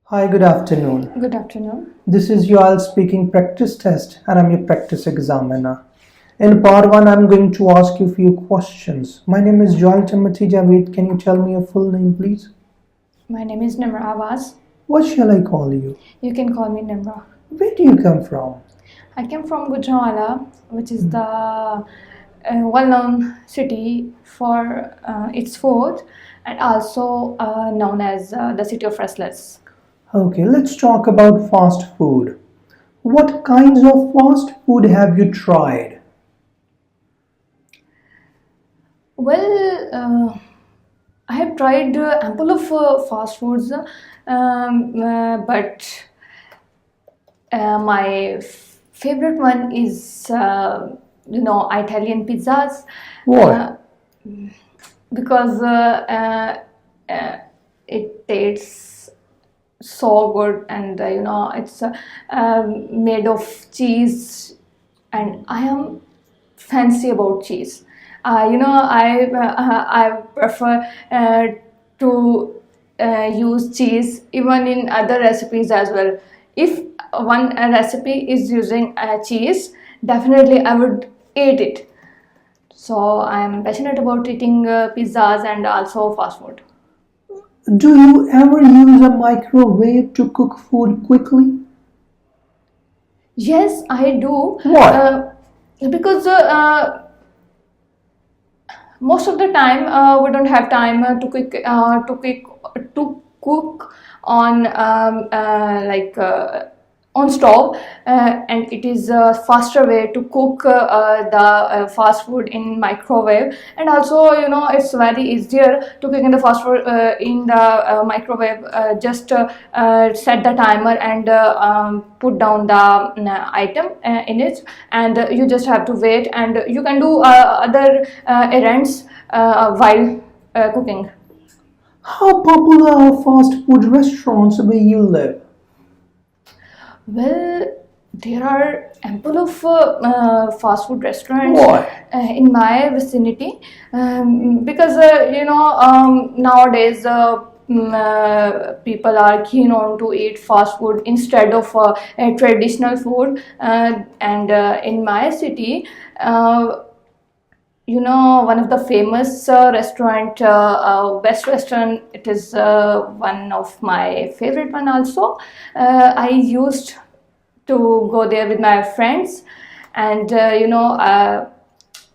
Hi, good afternoon. Good afternoon. This is your IELTS speaking practice test, and I'm your practice examiner. In part 1, I'm going to ask you a few questions. My name is Joel Timothy Javid. Can you tell me your full name, please? My name is Nimra Abbas. What shall I call you? You can call me Nimra. Where do you come from? I came from Gujranwala, which is the well-known city for its food and also known as the city of wrestlers. Okay, let's talk about fast food. What kinds of fast food have you tried? Well, I have tried ample of fast foods, but my favorite one is Italian pizzas. Why? Because it tastes so good, and it's made of cheese, and I am fancy about cheese. I prefer to use cheese even in other recipes as well. If one recipe is using cheese, definitely I would eat it. So I'm passionate about eating pizzas and also fast food. Do you ever use a microwave to cook food quickly? Yes, I do. Why? Because most of the time we don't have time to cook on on stove, and it is a faster way to cook the fast food in microwave. And also it's very easier to cook in the fast food in the microwave. Just set the timer and put down the item in it, and you just have to wait, and you can do other errands while cooking. How popular are fast food restaurants where you live? Well, there are ample of fast food restaurants Why? in my vicinity, because nowadays people are keen on to eat fast food instead of traditional food, and in my city. One of the famous restaurant, Best Western. It is one of my favorite one also. I used to go there with my friends, and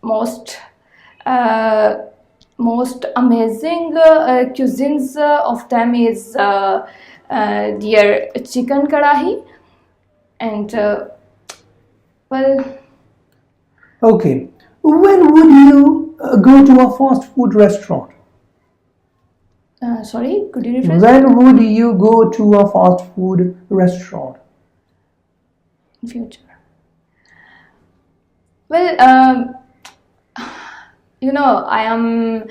most uh, most amazing cuisines of them is their chicken karahi, and well, Okay. When would you go to a fast food restaurant? sorry, could you rephrase that? When would you go to a fast food restaurant? In future. Well, I am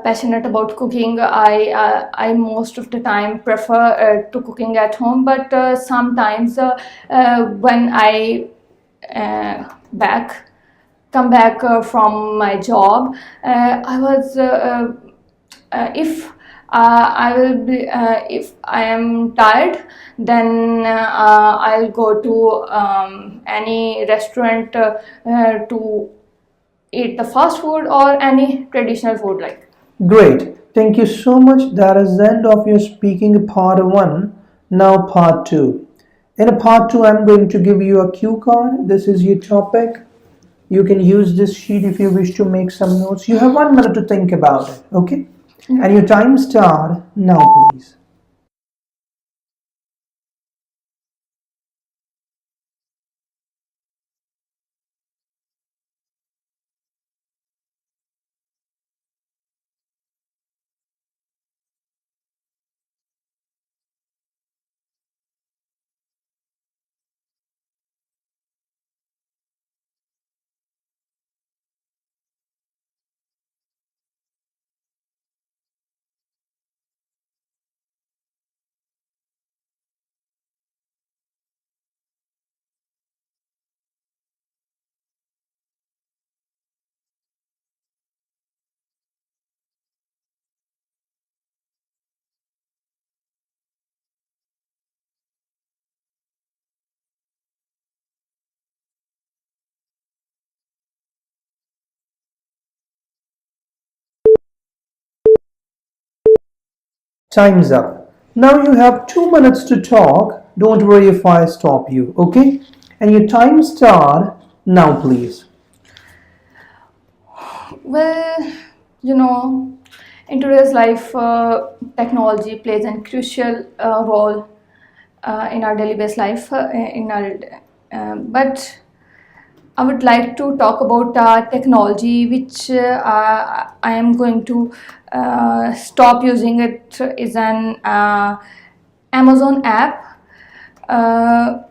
passionate about cooking. I most of the time prefer to cooking at home, but sometimes when I back come back from my job, I was if if I am tired, then I'll go to any restaurant to eat the fast food or any traditional food like. Great. Thank you so much. That is the end of your speaking part 1. Now part 2. In part 2, I'm going to give you a cue card. This is your topic. You can use this sheet if you wish to make some notes. You have 1 minute to think about it, okay? And your time start now, please. Time's up. Now you have 2 minutes to talk. Don't worry if I stop you, okay? And your time start now, please. Well, you know, in today's life, technology plays a crucial role in our daily based life. But I would like to talk about technology, which I am going to stop using. It is an Amazon app. Uh,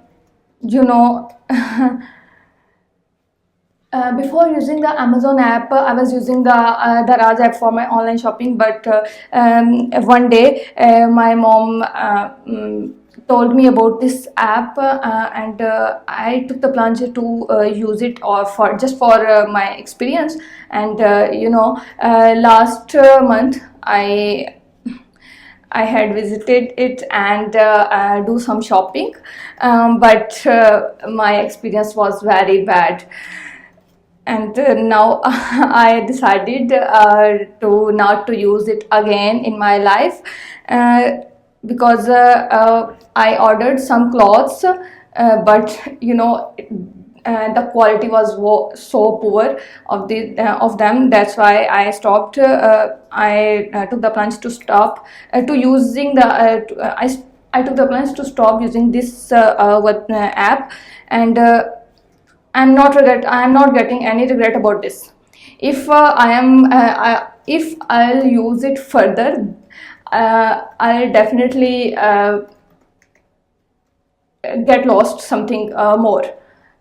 you know. Before using the Amazon app, I was using the Raj app for my online shopping. But one day, my mom told me about this app, and I took the plunge to use it, or for just for my experience. And last month I had visited it and do some shopping, but my experience was very bad. And now I decided to not to use it again in my life, because I ordered some clothes, but the quality was so poor of them. That's why I stopped. I took the plunge to stop to using the. I took the plunge to stop using this app, and I am not getting any regret about this. If if I'll use it further, I'll definitely get lost something more.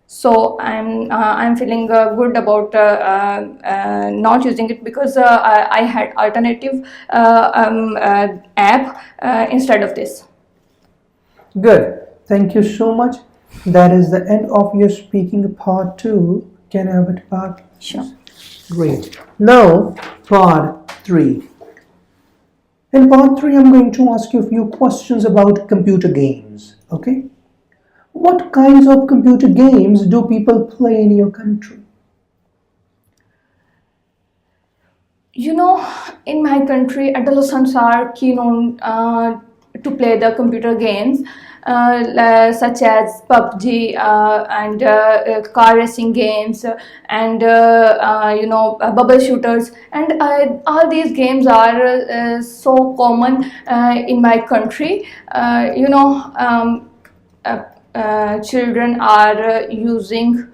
So I'm feeling good about not using it, because I had alternative app instead of this. Good. Thank you so much. That is the end of your speaking part 2. Can I have it back? Sure. Great. Now, part 3. In part 3, I'm going to ask you a few questions about computer games. Okay? What kinds of computer games do people play in your country? In my country, adolescents are keen on to play the computer games, such as PUBG, and car racing games, and bubble shooters, and all these games are so common in my country. Children are using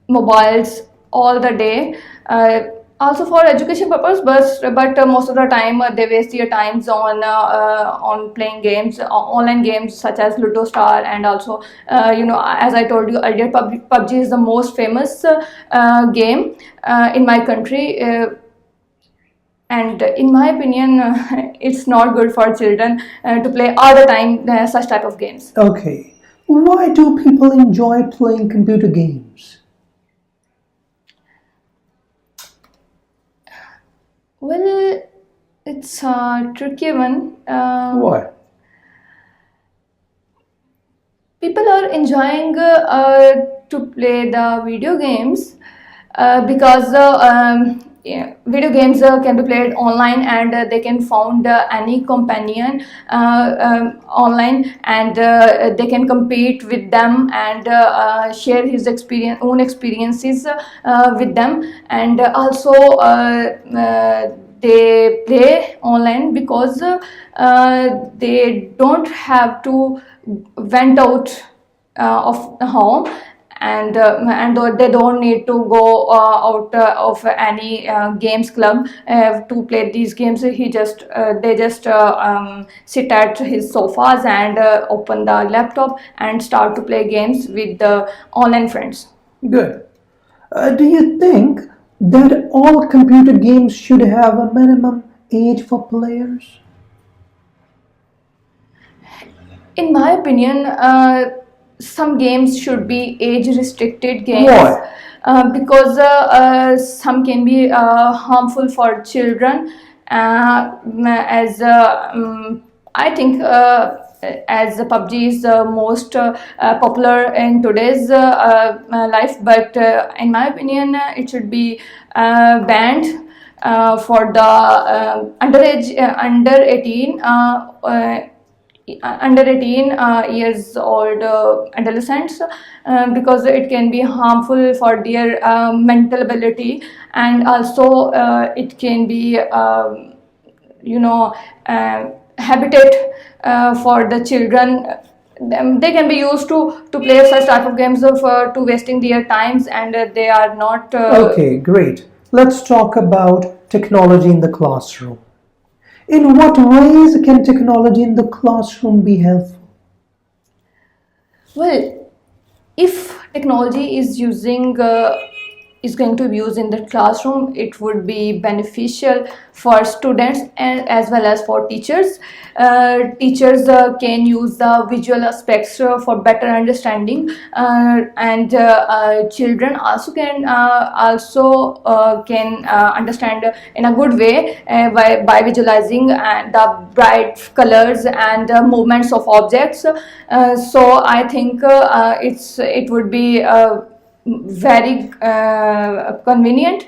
mobiles all the day, also for education purpose, but most of the time they waste their times on playing games, online games such as Ludo Star, and also as I told you earlier, PUBG is the most famous game in my country. And in my opinion, it's not good for children to play all the time such type of games. Okay. Why do people enjoy playing computer games? Well, it's a tricky one. Why? People are enjoying to play the video games because video games can be played online, and they can found any companion online, and they can compete with them, and share his own experiences with them. And also they play online because they don't have to went out of home, and they don't need to go out of any games club to play these games. They just sit at his sofas and open the laptop and start to play games with the online friends. Good. Do you think that all computer games should have a minimum age for players? In my opinion, some games should be age restricted games. Why? Because some can be harmful for children, as I think as PUBG is the most popular in today's life, but in my opinion it should be banned for the under 18 years old adolescents, because it can be harmful for their mental ability, and also it can be habitat for the children. They can be used to play such type of games of to wasting their times, and they are not Okay, great. Let's talk about technology in the classroom. In what ways can technology in the classroom be helpful? well, if technology is going to be used in the classroom, it would be beneficial for students and as well as for teachers. Teachers can use the visual aspects for better understanding, and children also can understand in a good way by visualizing the bright colors and movements of objects. So I think it would be very convenient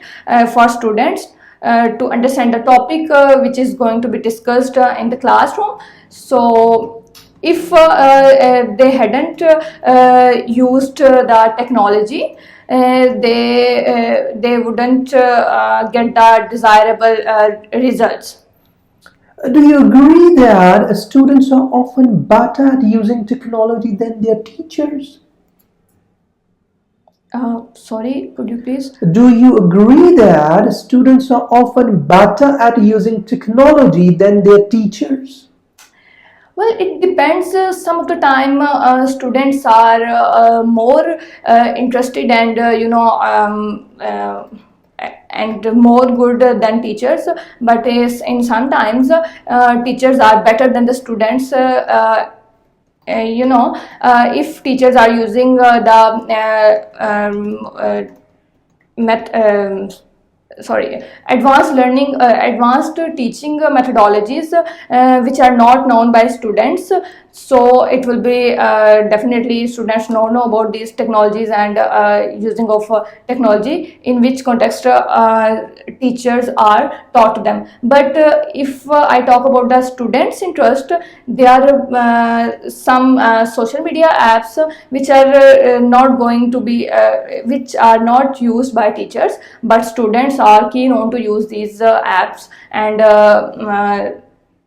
for students to understand the topic which is going to be discussed in the classroom. So if they hadn't used the technology, they wouldn't get the desirable results. Do you agree that students are often better at using technology than their teachers? Sorry, could you please? Do you agree that students are often better at using technology than their teachers? Well, it depends. Some of the time, students are more interested and and more good than teachers. But is in sometimes teachers are better than the students. If teachers are using advanced teaching methodologies which are not known by students, so it will be definitely students know about these technologies and using of technology, in which context teachers are taught them. But if I talk about the students interest, there are some social media apps which are not going to be which are not used by teachers, but students are keen on to use these apps, and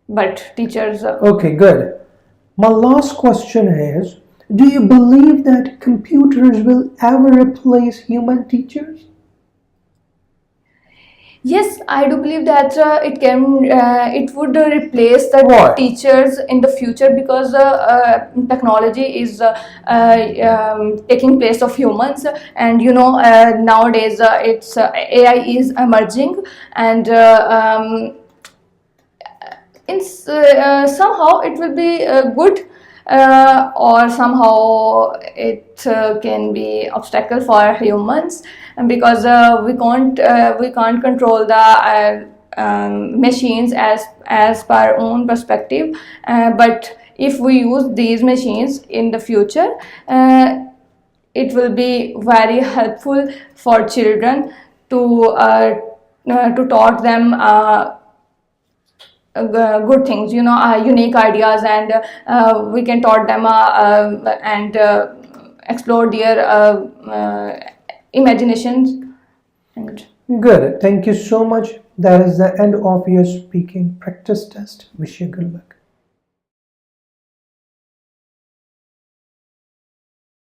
but teachers Okay, good. My last question is, do you believe that computers will ever replace human teachers? Yes, I do believe that it would replace the Why? teachers in the future, because technology is taking place of humans, and nowadays it's AI is emerging, and somehow it will be good, or somehow it can be obstacle for humans, and because we can't control the machines as per our own perspective, but if we use these machines in the future, it will be very helpful for children to taught them good things, unique ideas, and we can taught them and explore their imaginations. And Good. Thank you so much. That is the end of your speaking practice test. Wish you good luck.